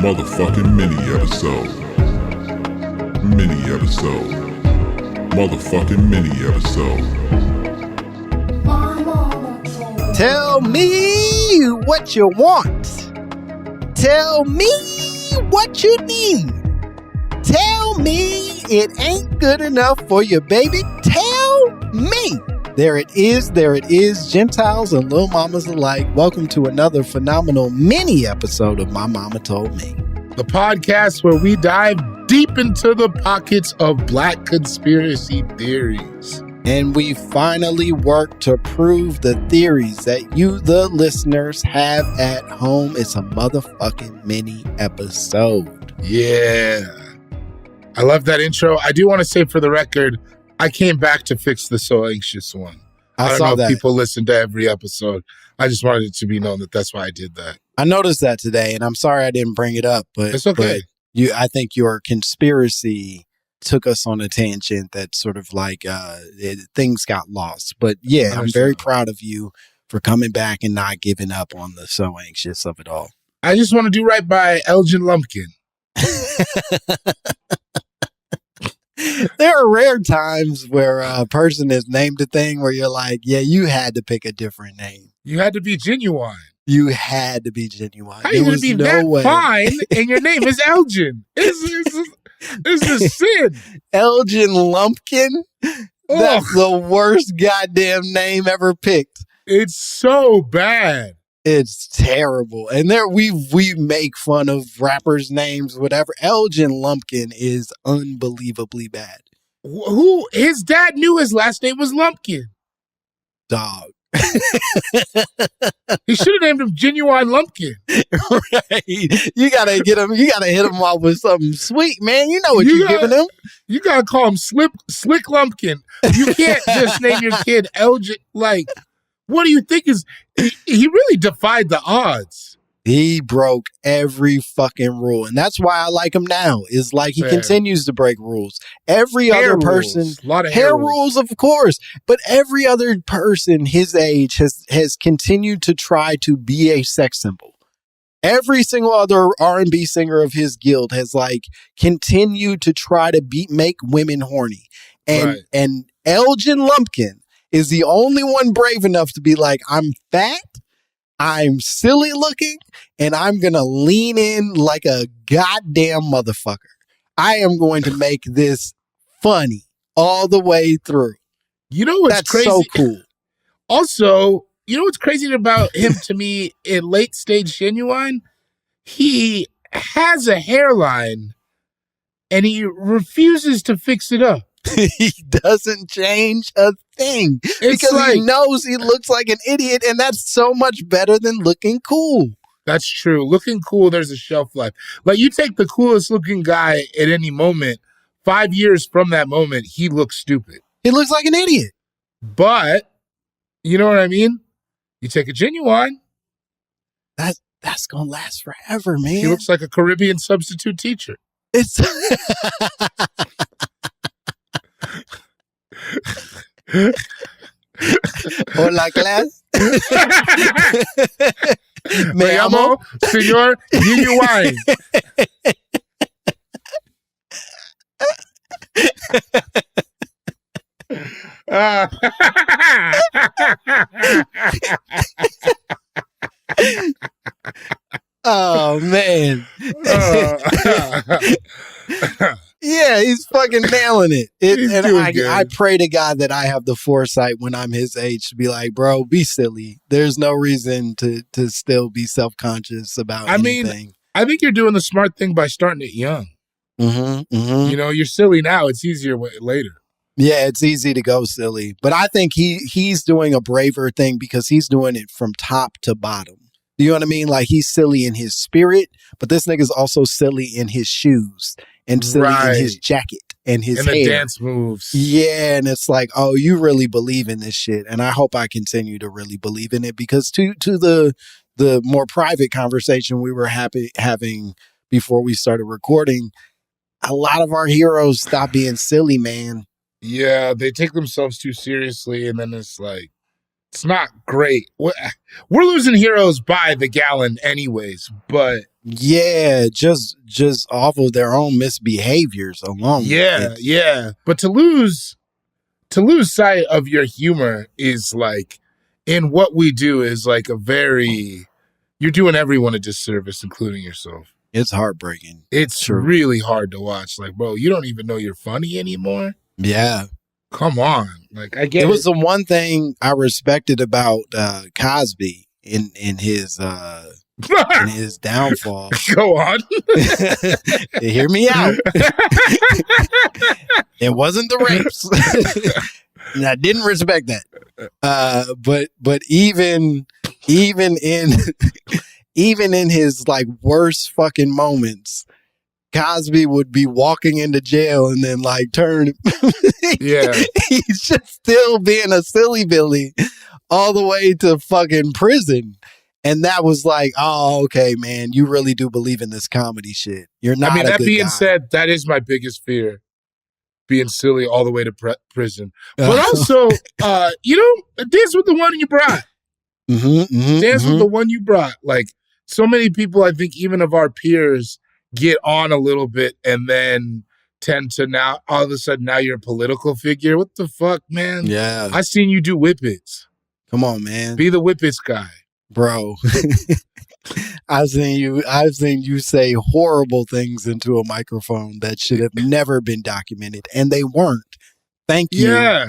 Motherfucking mini episode. Mini episode. Motherfucking mini episode. Tell me what you want. Tell me what you need. Tell me it ain't good enough for you, baby. Tell me. There it is, Gentiles and little mamas alike. Welcome to another phenomenal mini episode of My Momma Told Me. The podcast where we dive deep into the pockets of Black conspiracy theories. And we finally work to prove the theories that you, the listeners, have at home. It's a motherfucking mini episode. Yeah. I love that intro. I do want to say for the record, I came back to fix the So Anxious one. I don't know if people listen to every episode. I just wanted it to be known that that's why I did that. I noticed that today, and I'm sorry I didn't bring it up, but it's okay. But I think your conspiracy took us on a tangent that sort of like things got lost. But yeah, I'm very proud of you for coming back and not giving up on the So Anxious of it all. I just want to do right by Elgin Lumpkin. There are rare times where a person has named a thing where you're like, yeah, you had to pick a different name. You had to be genuine. You had to be genuine. How are you going to be that fine and your name is Elgin? It's a sin. Elgin Lumpkin? That's the worst goddamn name ever picked. It's so bad. It's terrible. And there we make fun of rappers' names, whatever. Elgin Lumpkin is unbelievably bad. Who? His dad knew his last name was Lumpkin. Dog. He should have named him Genuine Lumpkin. Right. You gotta hit him off with something sweet, man. You know what you're giving him. You gotta call him Slick Lumpkin. You can't just name your kid Elgin. Like, what do you think is... He really defied the odds. He broke every fucking rule. And that's why I like him now. Is like he continues to break rules. Every other person... A lot of hair rules, of course. But every other person his age has continued to try to be a sex symbol. Every single other R&B singer of his guild has like continued to try to make women horny. And Elgin Lumpkin is the only one brave enough to be like, I'm fat, I'm silly looking, and I'm going to lean in like a goddamn motherfucker. I am going to make this funny all the way through. You know what's crazy? That's so cool. Also, you know what's crazy about him to me in late stage Genuine? He has a hairline and he refuses to fix it up. He doesn't change a thing because he knows he looks like an idiot, and that's so much better than looking cool. That's true. Looking cool, there's a shelf life. Like, you take the coolest looking guy at any moment, 5 years from that moment, he looks stupid. He looks like an idiot. But, you know what I mean? You take a Genuine. That's going to last forever, man. He looks like a Caribbean substitute teacher. It's... Hola, class. Me llamo Señor Genuine. Oh, man. Yeah, he's fucking nailing it. I pray to God that I have the foresight when I'm his age to be like, bro, be silly. There's no reason to still be self-conscious about anything. I think you're doing the smart thing by starting it young. Mm-hmm, mm-hmm. You know, you're silly now. It's easier later. Yeah, it's easy to go silly. But I think he's doing a braver thing because he's doing it from top to bottom. You know what I mean? Like, he's silly in his spirit, but this nigga's also silly in his shoes and silly in his jacket and his hair. And the dance moves. Yeah, and it's like, oh, you really believe in this shit. And I hope I continue to really believe in it because to the more private conversation we were having before we started recording, a lot of our heroes stop being silly, man. Yeah, they take themselves too seriously, and then it's like, It's not great. We're losing heroes by the gallon anyways, but yeah, just off of their own misbehaviors alone. Yeah. But to lose sight of your humor is like, in what we do is like you're doing everyone a disservice, including yourself. It's heartbreaking. It's really hard to watch. Like, bro, you don't even know you're funny anymore. Yeah. Come on. Like, I get it. Was the one thing I respected about Cosby in his downfall. Go on. Hear me out. It wasn't the rapes. And I didn't respect that. But even in his like worst fucking moments, Cosby would be walking into jail and then like turn. Yeah. He's just still being a silly Billy all the way to fucking prison. And that was like, oh, okay, man, you really do believe in this comedy shit. You're not. I mean, that being guy. said, that is my biggest fear, being silly all the way to prison. But also, dance with the one you brought. Dance with the one you brought. Like, so many people, I think, even of our peers, get on a little bit and then tend to now, all of a sudden, now you're a political figure. What the fuck, man? Yeah. I seen you do whippets. Come on, man. Be the whippets guy. Bro, I've seen you say horrible things into a microphone that should have never been documented, and they weren't. Thank you,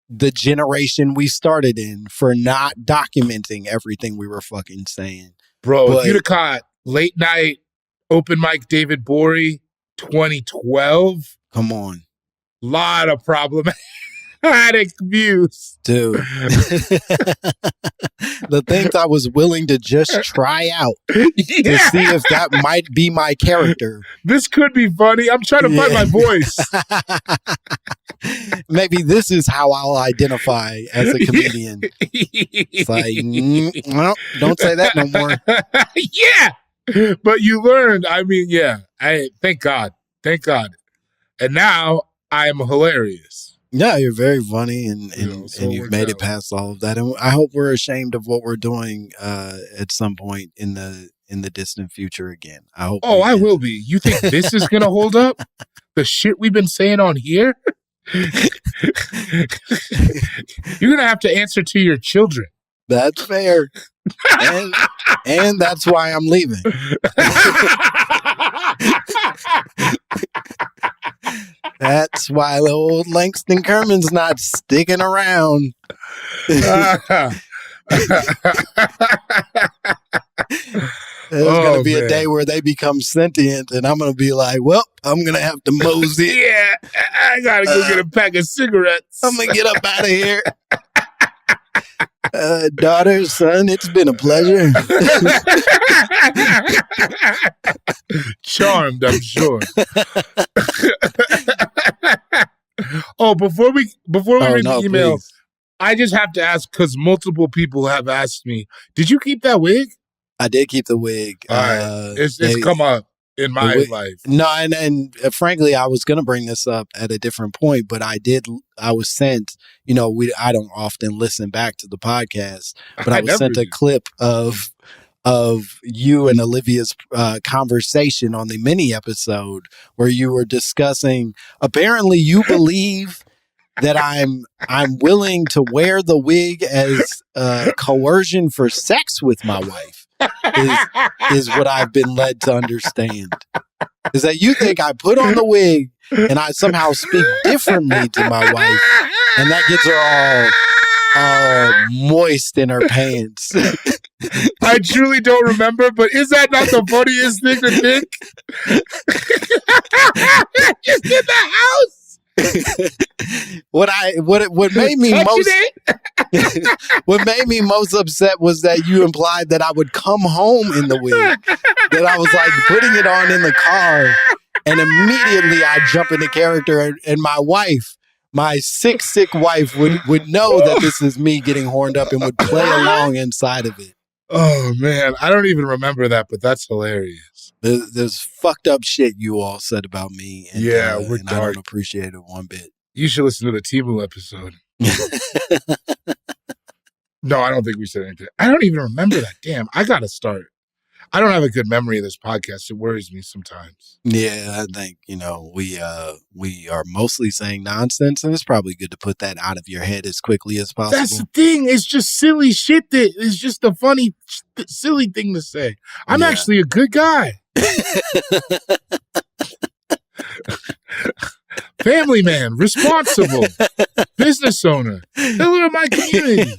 the generation we started in, for not documenting everything we were fucking saying. Bro, if you'd have caught late night open mic David Bory 2012, come on, lot of problematic views, dude. The things I was willing to just try out to see if that might be my character. This could be funny. I'm trying to find my voice. Maybe this is how I'll identify as a comedian. It's like, well, don't say that no more. Yeah, but you learned. I mean, I thank God. And now I am hilarious. Yeah, you're very funny, and you've made it past all of that. And I hope we're ashamed of what we're doing at some point in the distant future again. I hope. Oh, I will be. You think this is gonna hold up? The shit we've been saying on here? You're gonna have to answer to your children. That's fair, and that's why I'm leaving. That's why old Langston Kerman's not sticking around. There's going to be a day where they become sentient, and I'm going to be like, well, I'm going to have to mosey. Yeah, I got to go get a pack of cigarettes. I'm going to get up out of here. Daughter, son, it's been a pleasure. Charmed, I'm sure. Oh, before we read the email, please. I just have to ask, because multiple people have asked me, did you keep that wig? I did keep the wig. All right. It's come up in my life. No, and frankly, I was going to bring this up at a different point, but I was sent, I don't often listen back to the podcast, but I was sent a clip of you and Olivia's conversation on the mini episode where you were discussing, apparently you believe that I'm willing to wear the wig as coercion for sex with my wife. Is what I've been led to understand. Is that you think I put on the wig and I somehow speak differently to my wife, and that gets her all moist in her pants. I truly don't remember, but is that not the funniest thing to think? Just in the house. What made me what made me most upset was that you implied that I would come home in the wig, that I was like putting it on in the car, and immediately I jump into character, and my wife, my sick wife would know that this is me getting horned up and would play along inside of it. Oh man, I don't even remember that, but that's hilarious. There's fucked up shit you all said about me. And, we're and dark. I don't appreciate it one bit. You should listen to the Timu episode. No, I don't think we said anything. I don't even remember that. Damn, I got to start. I don't have a good memory of this podcast. It worries me sometimes. Yeah, I think, we are mostly saying nonsense, and it's probably good to put that out of your head as quickly as possible. That's the thing. It's just silly shit that is just a funny, silly thing to say. I'm actually a good guy. Family man, responsible, business owner, pillar of my community.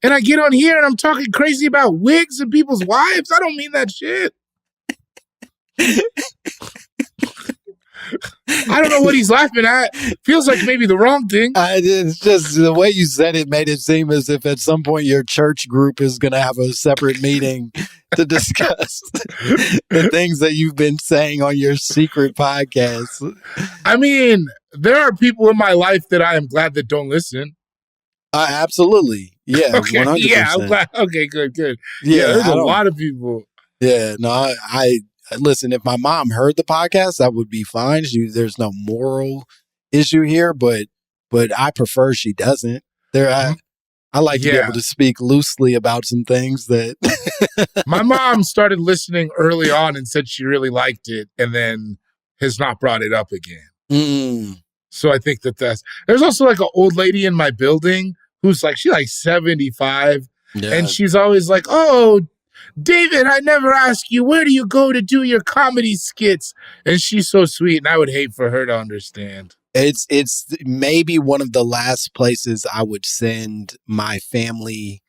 And I get on here and I'm talking crazy about wigs and people's wives. I don't mean that shit. I don't know what he's laughing at. Feels like maybe the wrong thing. It's just the way you said it made it seem as if at some point your church group is going to have a separate meeting to discuss the things that you've been saying on your secret podcast. I mean, there are people in my life that I am glad that don't listen. Absolutely. Yeah. Okay. 100%. Yeah, I'm glad. Okay, good. Yeah, there's a lot of people. Yeah, no, I listen, if my mom heard the podcast, that would be fine. There's no moral issue here, but I prefer she doesn't. I like to be able to speak loosely about some things that my mom started listening early on and said she really liked it and then has not brought it up again. So I think there's also like an old lady in my building who's like, she's like 75 and she's always like, oh, David, I never ask you, where do you go to do your comedy skits? And she's so sweet, and I would hate for her to understand. It's maybe one of the last places I would send my family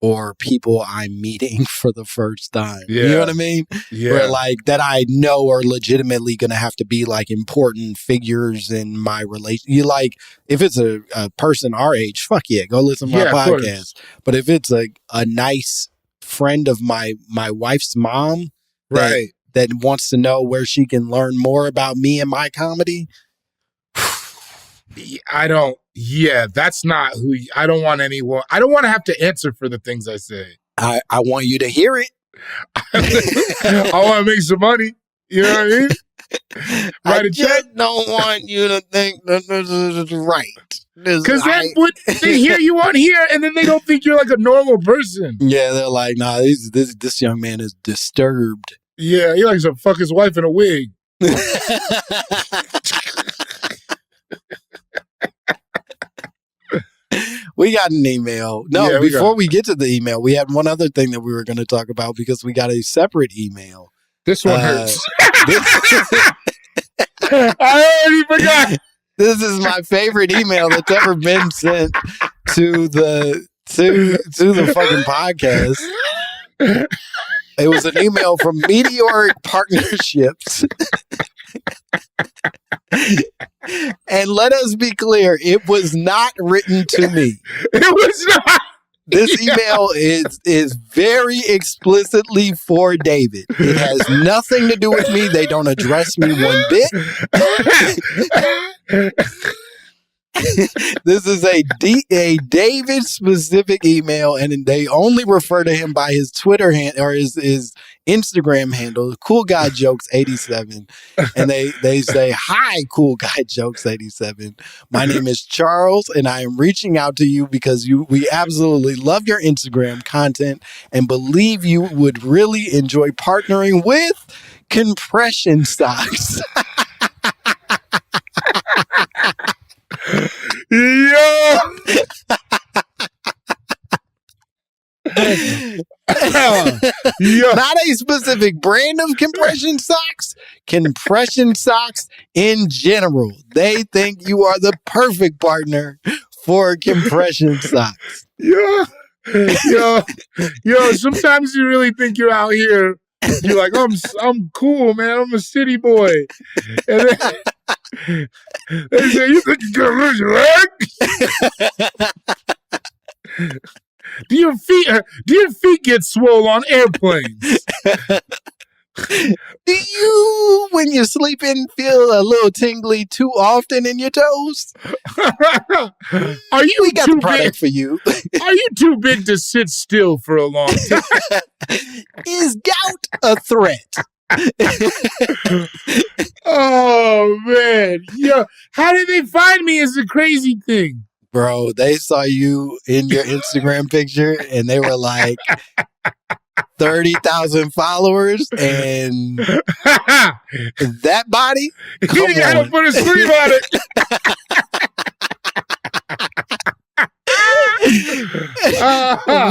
or people I'm meeting for the first time. Yeah. You know what I mean? Yeah. Where like that I know are legitimately going to have to be like important figures in my relation. You like, if it's a person our age, fuck yeah, go listen to my podcast. But if it's a nice friend of my wife's mom that wants to know where she can learn more about me and my comedy. That's not who I don't want anyone. I don't want to have to answer for the things I say. I want you to hear it. I want to make some money. You know what I mean? I just don't want you to think that this is right. Because then they hear you on here and then they don't think you're like a normal person. Yeah, they're like, nah, this young man is disturbed. Yeah, he likes to fuck his wife in a wig. We got an email. No, before we get to the email, we had one other thing that we were going to talk about because we got a separate email. This one hurts. I already forgot. This is my favorite email that's ever been sent to the fucking podcast. It was an email from Meteoric Partnerships. And let us be clear, it was not written to me. It was not. This email is very explicitly for David. It has nothing to do with me. They don't address me one bit. This is a David specific email, and they only refer to him by his Twitter or his Instagram handle, Cool Guy Jokes 87, and they say, "Hi, Cool Guy Jokes 87. My name is Charles, and I am reaching out to you because we absolutely love your Instagram content and believe you would really enjoy partnering with Compression Socks." Yeah. Not a specific brand of compression socks. Compression socks in general. They think you are the perfect partner for compression socks. Yo, sometimes you really think you're out here. You're like, I'm cool, man. I'm a city boy. And then they say, you think you're gonna lose your leg? Do your feet get swole on airplanes? Do you, when you're sleeping, feel a little tingly too often in your toes? Are you we got the product for you. Are you too big to sit still for a long time? Is gout a threat? Oh man, yeah. How did they find me is the crazy thing. Bro, they saw you in your Instagram picture and they were like 30,000 followers and that body? He ain't got to put a sleeve on it.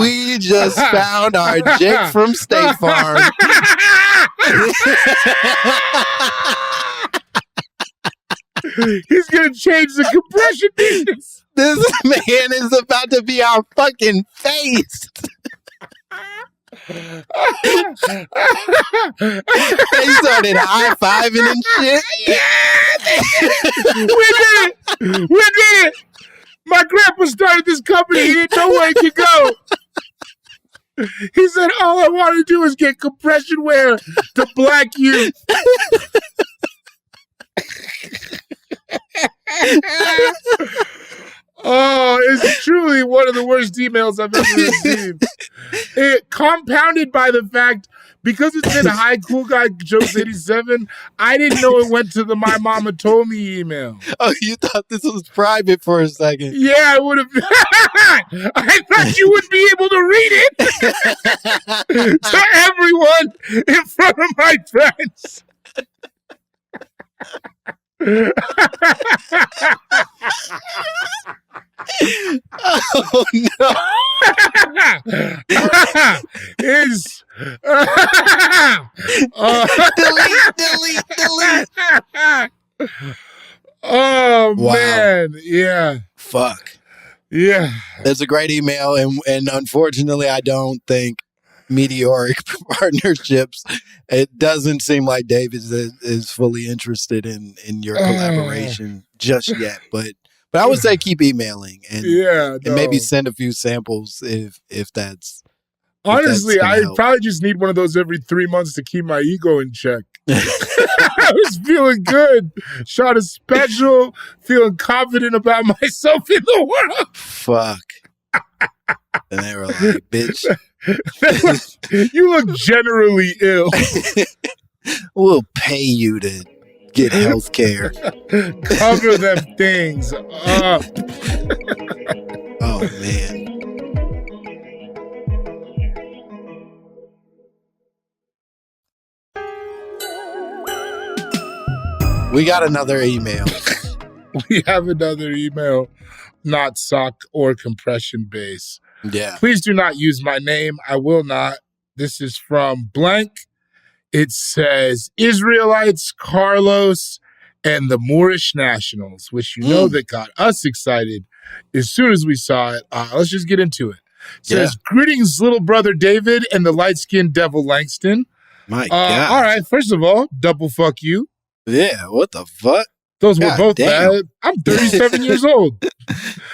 We just found our Jake from State Farm. He's going to change the compression business. This man is about to be our fucking face. They started high-fiving and shit. Yeah, we did it. My grandpa started this company. He didn't know where he could go. He said, all I want to do is get compression wear to black youth. Oh, it's truly one of the worst emails I've ever received. It compounded by the fact, because it said hi, cool guy, Jokes 87, I didn't know it went to the My Momma Told Me email. Oh, you thought this was private for a second? Yeah, I would have. I thought you would be able to read it to everyone in front of my friends. Oh no! It's delete. Oh wow. Man, yeah. Fuck. Yeah. It's a great email, and unfortunately, I don't think meteoric partnerships. It doesn't seem like David is fully interested in your collaboration just yet, but I would say keep emailing and maybe send a few samples if that's. Honestly, I probably just need one of those every 3 months to keep my ego in check. I was feeling good. Shot a special, feeling confident about myself in the world. Fuck. And they were like, bitch. You look generally ill. We'll pay you to get health care. Cover them things up. Oh, man. We got another email. We have another email, not sock or compression base. Yeah. Please do not use my name. I will not. This is from blank. It says, Israelites, Carlos, and the Moorish Nationals, which you know that got us excited as soon as we saw it. Let's just get into it. It says, greetings, little brother David and the light-skinned devil Langston. My God. All right, first of all, double fuck you. Yeah, what the fuck? Those were both bad. I'm 37 years old.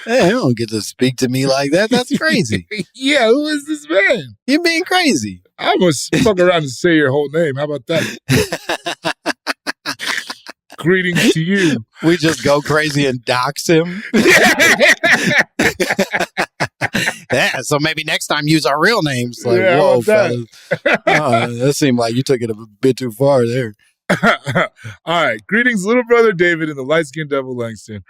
Hey, you don't get to speak to me like that. That's crazy. Yeah, who is this man? You're being crazy. I'm going to fuck around and say your whole name. How about that? Greetings to you. We just go crazy and dox him. Yeah, so maybe next time use our real names. Like, whoa, fellas. That seemed like you took it a bit too far there. All right. Greetings, little brother David and the light-skinned devil Langston.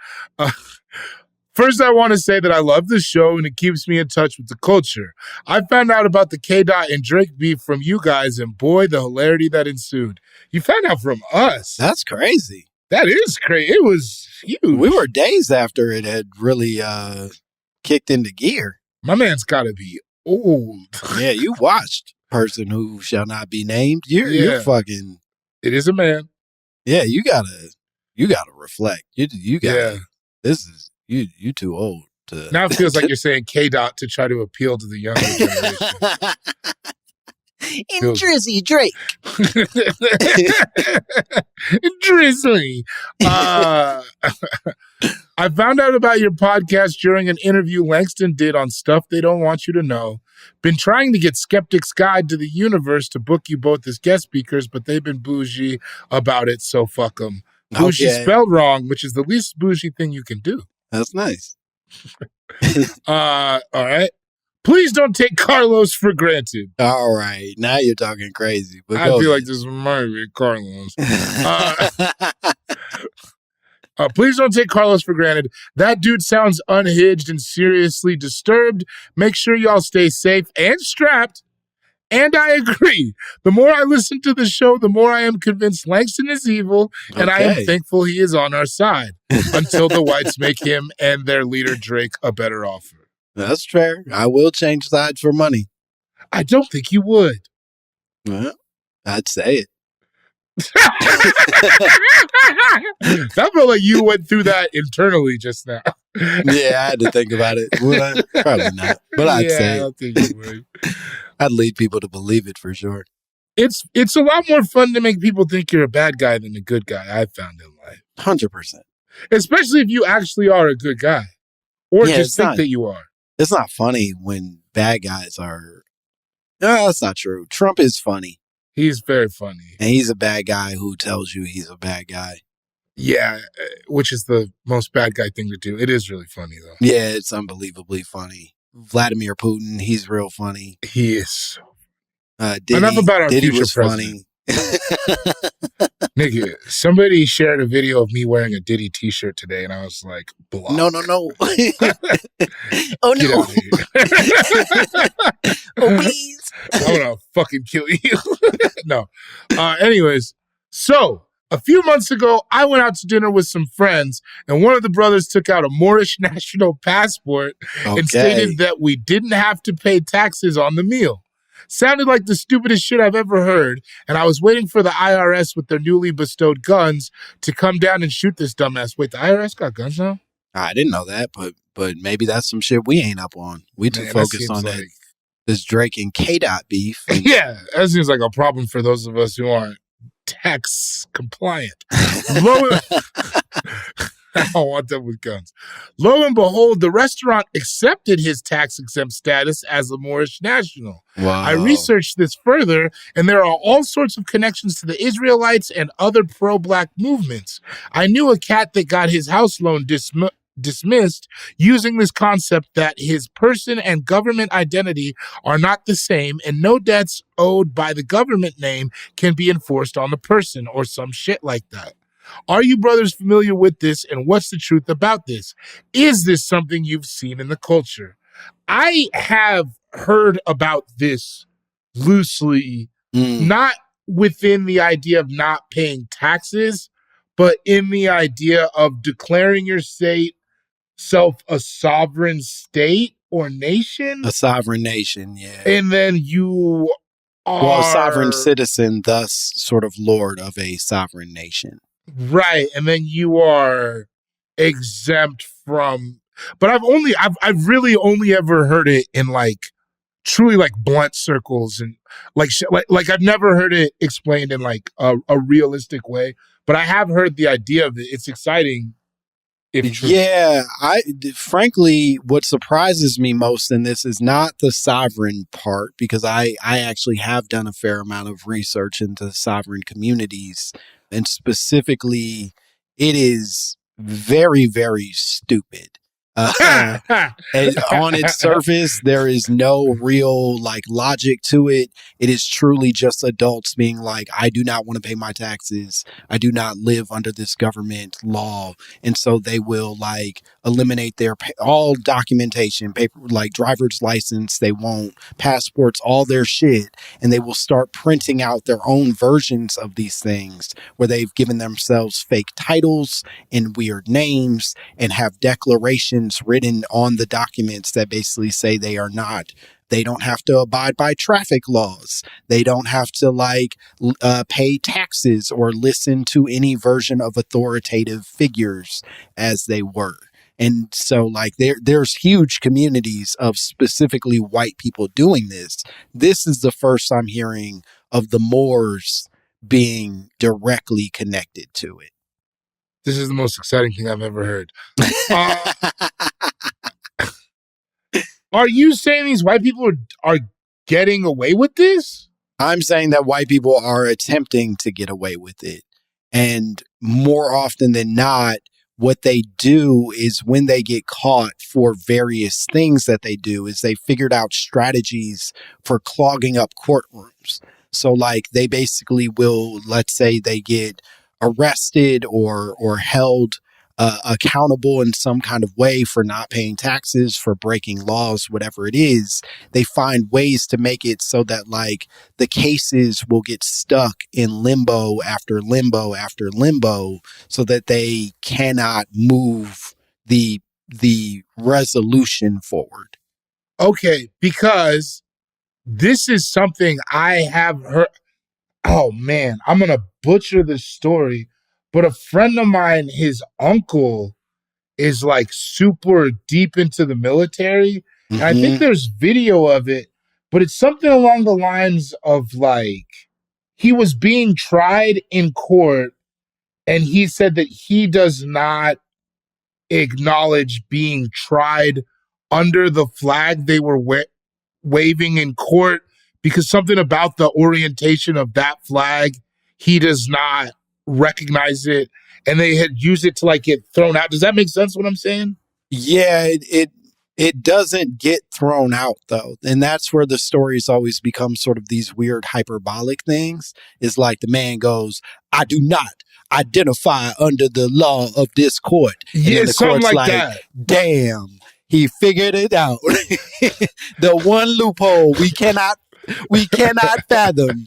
First, I want to say that I love this show and it keeps me in touch with the culture. I found out about the K-Dot and Drake beef from you guys, and boy, the hilarity that ensued. You found out from us. That's crazy. That is crazy. It was huge. We were days after it had really kicked into gear. My man's got to be old. Yeah, you watched Person Who Shall Not Be Named. You're fucking... It is a man. Yeah, you gotta reflect. You gotta. This is you too old to. Now it feels like you're saying K-Dot to try to appeal to the younger generation. In Drizzy Drake. Drizzly. I found out about your podcast during an interview Langston did on Stuff They Don't Want You to Know. Been trying to get Skeptic's Guide to the Universe to book you both as guest speakers, but they've been bougie about it, so fuck them. Bougie spelled wrong, which is the least bougie thing you can do. That's nice. All right. Please don't take Carlos for granted. All right. Now you're talking crazy. But I feel like this might be Carlos. Please don't take Carlos for granted. That dude sounds unhinged and seriously disturbed. Make sure y'all stay safe and strapped. And I agree. The more I listen to the show, the more I am convinced Langston is evil, and I am thankful he is on our side until the whites make him and their leader Drake a better offer. That's fair. I will change sides for money. I don't think you would. Well, I'd say it. That felt like you went through that internally just now. Yeah, I had to think about it. Would I? Probably not. But I'd say I don't think you would. I'd lead people to believe it for sure. It's a lot more fun to make people think you're a bad guy than a good guy, I've found in life. 100%. Especially if you actually are a good guy. Or just think that you are. It's not funny when bad guys are... No, that's not true. Trump is funny. He's very funny. And he's a bad guy who tells you he's a bad guy. Yeah, which is the most bad guy thing to do. It is really funny, though. Yeah, it's unbelievably funny. Vladimir Putin, he's real funny. He is. Enough about our Diddy future was president. Funny. Nigga, somebody shared a video of me wearing a Diddy t-shirt today, and I was like, block. No. Oh, Get no. out of here. Oh, please. I'm gonna fucking kill you. No. Anyways, so a few months ago, I went out to dinner with some friends, and one of the brothers took out a Moorish national passport and stated that we didn't have to pay taxes on the meal. Sounded like the stupidest shit I've ever heard, and I was waiting for the IRS with their newly bestowed guns to come down and shoot this dumbass. Wait, the IRS got guns now? I didn't know that, but maybe that's some shit we ain't up on. We too focused on that. This Drake and K-Dot beef. Yeah, that seems like a problem for those of us who aren't tax compliant. I don't want them with guns. Lo and behold, the restaurant accepted his tax-exempt status as a Moorish national. Wow. I researched this further, and there are all sorts of connections to the Israelites and other pro-black movements. I knew a cat that got his house loan dismissed using this concept that his person and government identity are not the same, and no debts owed by the government name can be enforced on the person, or some shit like that. Are you brothers familiar with this, and what's the truth about this? Is this something you've seen in the culture? I have heard about this loosely, not within the idea of not paying taxes, but in the idea of declaring yourself a sovereign state or nation. A sovereign nation, yeah. And then you are... Well, a sovereign citizen, thus sort of lord of a sovereign nation. Right, and then you are exempt from... But I've really only ever heard it in like truly like blunt circles, and like I've never heard it explained in like a realistic way. But I have heard the idea of it. It's exciting. If true. Yeah, frankly, what surprises me most in this is not the sovereign part, because I actually have done a fair amount of research into sovereign communities, and specifically, it is very, very stupid. And on its surface, there is no real like logic to it. It is truly just adults being like, I do not want to pay my taxes. I do not live under this government law. And so they will like eliminate their all documentation, paper, like driver's license. They won't passports, all their shit. And they will start printing out their own versions of these things where they've given themselves fake titles and weird names and have declarations written on the documents that basically say they don't have to abide by traffic laws. They don't have to pay taxes or listen to any version of authoritative figures as they were. And so there's huge communities of specifically white people doing this. This is the first I'm hearing of the Moors being directly connected to it. This is the most exciting thing I've ever heard. Are you saying these white people are getting away with this? I'm saying that white people are attempting to get away with it. And more often than not, what they do is when they get caught for various things that they do is they figured out strategies for clogging up courtrooms. So they basically will, let's say they get arrested or held accountable in some kind of way for not paying taxes, for breaking laws, whatever it is, they find ways to make it so that like the cases will get stuck in limbo after limbo after limbo so that they cannot move the resolution forward. Okay, because this is something I have heard. Oh man, I'm going to butcher this story, but a friend of mine, his uncle is like super deep into the military. And I think there's video of it, but it's something along the lines of like, he was being tried in court and he said that he does not acknowledge being tried under the flag they were waving in court because something about the orientation of that flag, he does not recognize it, and they had used it to like get thrown out. Does that make sense what I'm saying? Yeah, it doesn't get thrown out though. And that's where the stories always become sort of these weird hyperbolic things. Is like the man goes, I do not identify under the law of this court. And yeah, the something court's like that. Damn, he figured it out. The one loophole we cannot fathom.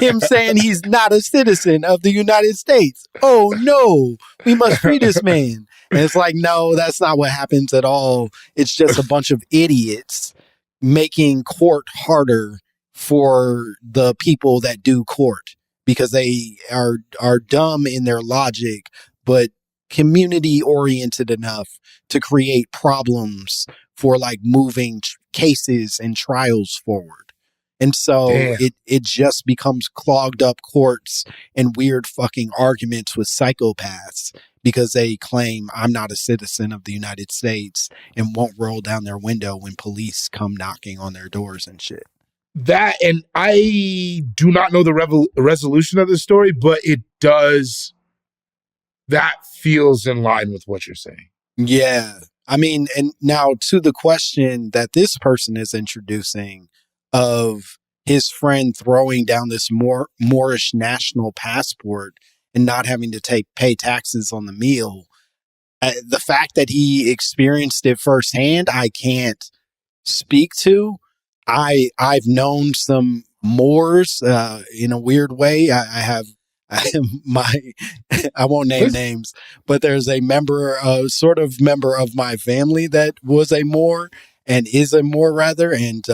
Him saying he's not a citizen of the United States. Oh no, we must free this man. And it's like, no, that's not what happens at all. It's just a bunch of idiots making court harder for the people that do court because they are dumb in their logic, but community oriented enough to create problems for like moving cases and trials forward. And so it just becomes clogged up courts and weird fucking arguments with psychopaths because they claim I'm not a citizen of the United States and won't roll down their window when police come knocking on their doors and shit. That, and I do not know the resolution of the story, but it does, that feels in line with what you're saying. Yeah. I mean, and now to the question that this person is introducing of his friend throwing down this Moorish national passport and not having to pay taxes on the meal. The fact that he experienced it firsthand, I can't speak to. I've known some Moors in a weird way. I won't name names, but there's a sort of member of my family that was a Moor and is a Moor rather, and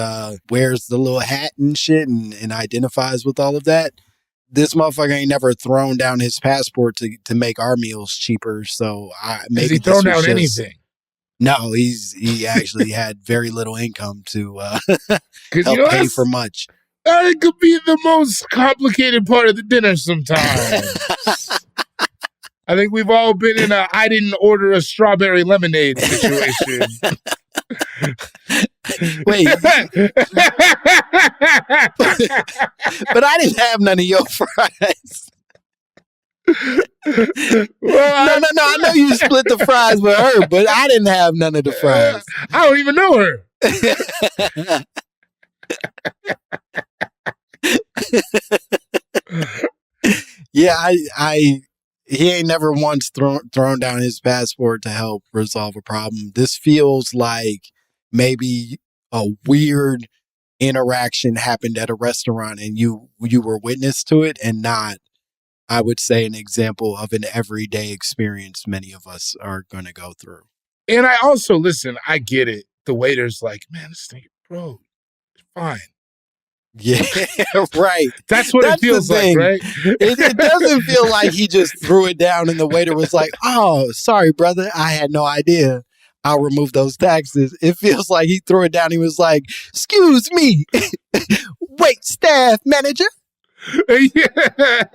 wears the little hat and shit and identifies with all of that. This motherfucker ain't never thrown down his passport to make our meals cheaper. So maybe has he thrown down anything? No, he actually had very little income to help pay for much. That could be the most complicated part of the dinner sometimes. I think we've all been in a I didn't order a strawberry lemonade situation. Wait. But I didn't have none of your fries. Well, no. I know you split the fries with her, but I didn't have none of the fries. I don't even know her. Yeah, he ain't never once thrown down his passport to help resolve a problem. This feels like maybe a weird interaction happened at a restaurant and you were witness to it, and not, I would say, an example of an everyday experience many of us are going to go through. And I also, listen, I get it. The waiter's like, man, this thing, bro, it's fine. Yeah, right. That's what it feels like, right? It doesn't feel like he just threw it down and the waiter was like, oh, sorry, brother, I had no idea. I'll remove those taxes. It feels like he threw it down. He was like, excuse me, wait, staff manager. Yeah.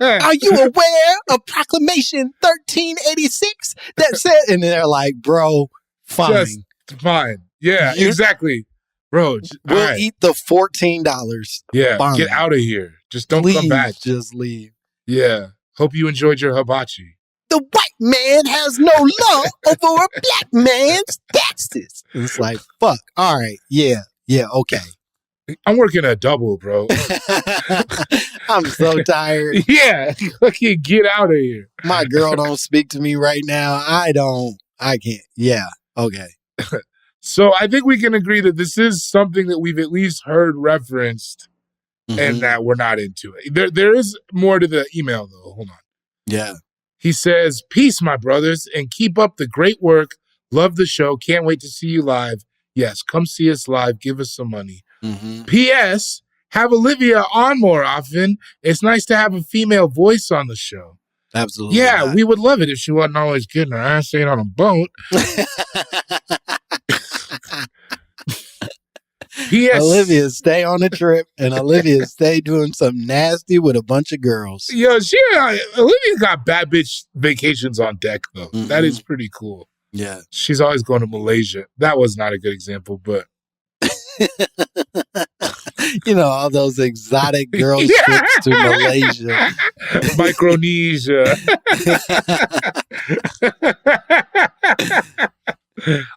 Are you aware of Proclamation 1386 that said, and they're like, bro, fine. Just fine. Yeah, exactly. Bro, we'll eat the $14. Yeah, fine. Get out of here. Just don't come back. Just leave. Yeah. Hope you enjoyed your hibachi. The white man has no law over a black man's taxes. It's like, fuck. All right. Yeah. Okay. I'm working a double, bro. I'm so tired. Yeah, fucking get out of here. My girl don't speak to me right now. I can't. Yeah. Okay. So I think we can agree that this is something that we've at least heard referenced and that we're not into it. There is more to the email, though. Hold on. Yeah. He says, peace, my brothers, and keep up the great work. Love the show. Can't wait to see you live. Yes, come see us live. Give us some money. P.S. Have Olivia on more often. It's nice to have a female voice on the show. Absolutely. Yeah, not. we would love it if she wasn't always getting her ass ate on a boat. P.S. Olivia, stay on the trip, and Olivia, stay doing something nasty with a bunch of girls. Yo, Olivia got bad bitch vacations on deck, though. That is pretty cool. Yeah. She's always going to Malaysia. That was not a good example, but... all those exotic girl trips to Malaysia. Micronesia.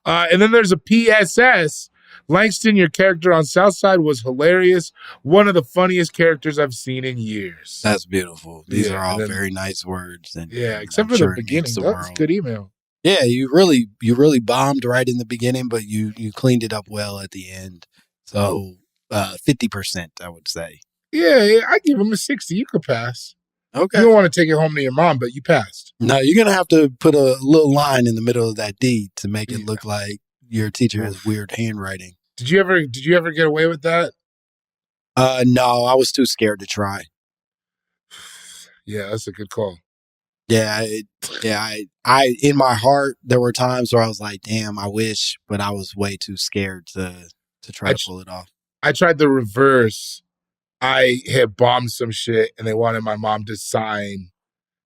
And then there's a PSS. Langston, your character on Southside was hilarious. One of the funniest characters I've seen in years. That's beautiful. These are all very nice words. And except for the beginning. That was a good email. Yeah, you really bombed right in the beginning, but you cleaned it up well at the end. So 50%, I would say. Yeah, I give him a 60. You could pass. Okay. You don't want to take it home to your mom, but you passed. No, you're going to have to put a little line in the middle of that D to make it look like your teacher has weird handwriting. Did you ever get away with that? No, I was too scared to try. Yeah, that's a good call. Yeah, I in my heart there were times where I was like, "Damn, I wish," but I was way too scared to try to pull it off. I tried the reverse. I had bombed some shit, and they wanted my mom to sign,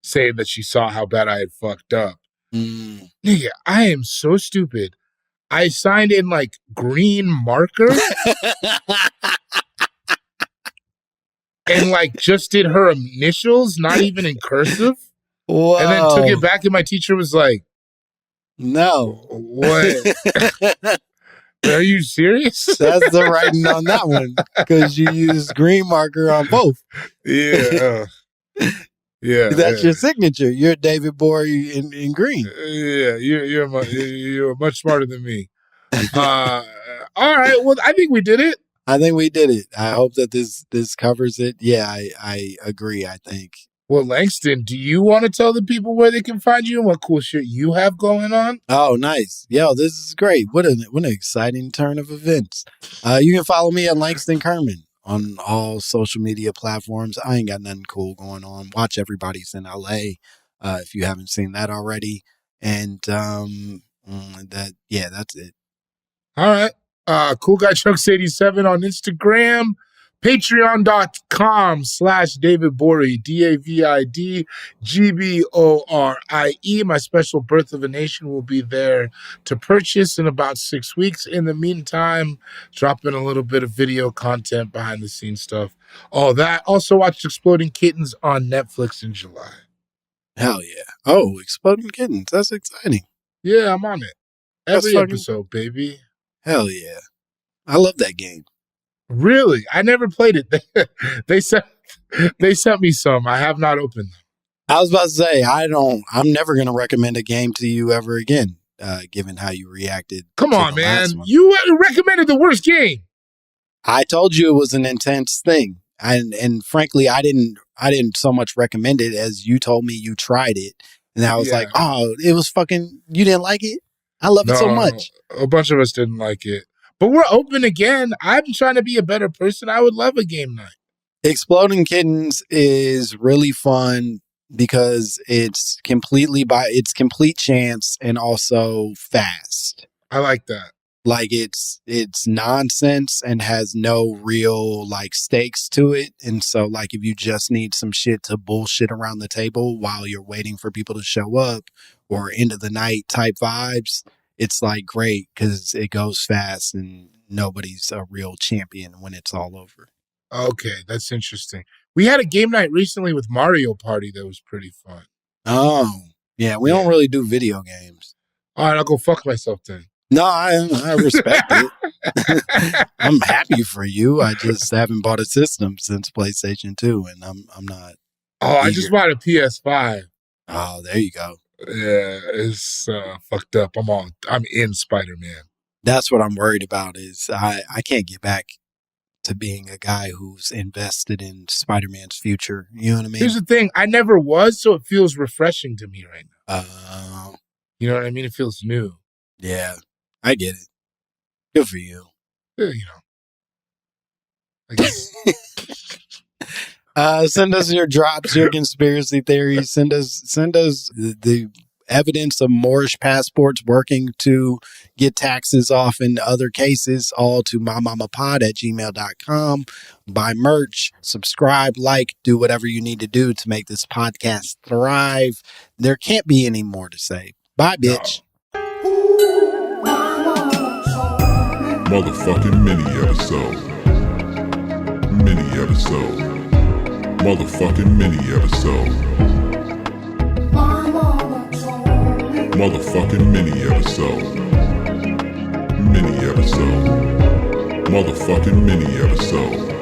saying that she saw how bad I had fucked up. Nigga, I am so stupid. I signed in like green marker and like just did her initials, not even in cursive. Whoa. And then took it back, and my teacher was like, "No, what? Are you serious?" That's the writing on that one because you used green marker on both. Yeah, That's your signature. You're David Bory in green. Yeah, you're much smarter than me. All right, well, I think we did it. I think we did it. I hope that this covers it. Yeah, I agree. I think. Well, Langston, do you want to tell the people where they can find you and what cool shit you have going on? Oh, nice. Yo, this is great. What an exciting turn of events. You can follow me at Langston Kerman on all social media platforms. I ain't got nothing cool going on. Watch Everybody's in LA if you haven't seen that already. And that's it. All right. Cool Guy Chunks 87 on Instagram. Patreon.com/David Bory, DavidGborie. My special Birth of a Nation will be there to purchase in about 6 weeks. In the meantime, dropping a little bit of video content, behind the scenes stuff, all that. Also watch Exploding Kittens on Netflix in July. Hell yeah. Oh, Exploding Kittens. That's exciting. Yeah, I'm on it. Every episode, baby. Hell yeah. I love that game. Really? I never played it. They sent me some. I have not opened them. I was about to say, I'm never going to recommend a game to you ever again, given how you reacted. Come on, man. You recommended the worst game. I told you it was an intense thing. And frankly, I didn't so much recommend it as you told me you tried it. And I was like, oh, it was fucking, you didn't like it? I love it so much. A bunch of us didn't like it. But we're open again. I'm trying to be a better person. I would love a game night. Exploding Kittens is really fun because it's complete chance and also fast. I like that. Like it's nonsense and has no real like stakes to it. And so like if you just need some shit to bullshit around the table while you're waiting for people to show up or end of the night type vibes, it's like great because it goes fast and nobody's a real champion when it's all over. Okay, that's interesting. We had a game night recently with Mario Party that was pretty fun. Oh, yeah. We don't really do video games. All right, I'll go fuck myself then. No, I respect it. I'm happy for you. I just haven't bought a system since PlayStation 2, and I'm not. Oh, I just bought a PS5. Oh, there you go. Yeah, it's fucked up. I'm in Spider-Man. That's what I'm worried about. Is I can't get back to being a guy who's invested in Spider-Man's future. You know what I mean? Here's the thing. I never was, so it feels refreshing to me right now. You know what I mean? It feels new. Yeah, I get it. Good for you. Yeah, you know. I guess. Send us your drops, your conspiracy theories. Send us the evidence of Moorish passports working to get taxes off in other cases, all to mymommapod@gmail.com. Buy merch, subscribe, like, do whatever you need to do to make this podcast thrive. There can't be any more to say. Bye, bitch. Motherfucking mini episode. Mini episode. Motherfucking mini episode. Motherfucking mini episode. Mini episode. Motherfucking mini episode.